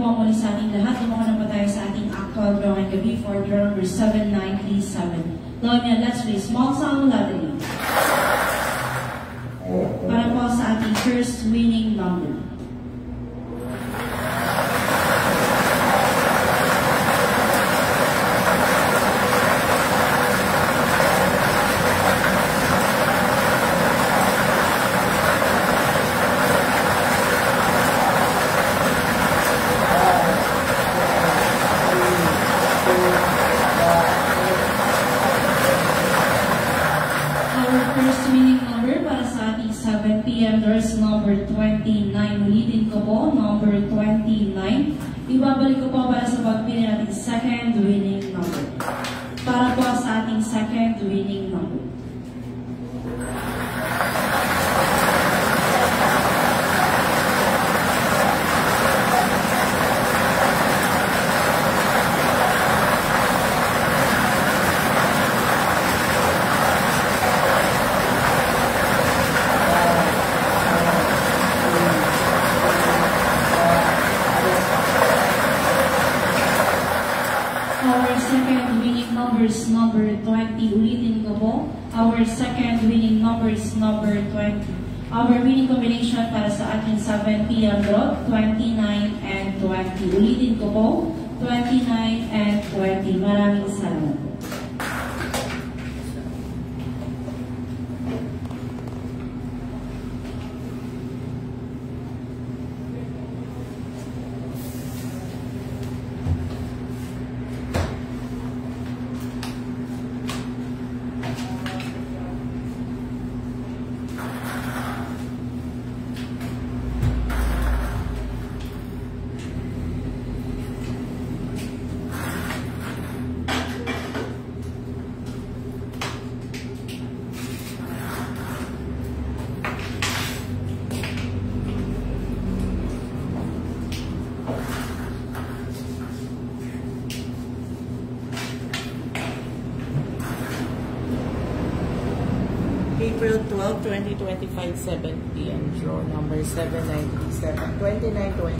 po muli sa ating lahat. Lumakan na pa tayo sa ating actual draw ngayong gabi for draw number 7937. Now, let's play small sound lottery. Para po sa ating first winning number. First winning number para sa ating 7 p.m. There's number 29. Ulitin ko po, number 29. Ibabalik ko po para sa pagpili natin second winning number. Para po sa ating second winning number. Our second winning number is number 20. Ulitin ko po. Our second winning number is number 20. Our winning combination para sa ating 7 p.m. draw, 29 and 20. Ulitin ko po, 29 and 20. Maraming salamat. April 12, 2025, 7 p.m. Draw number 7937, 2920.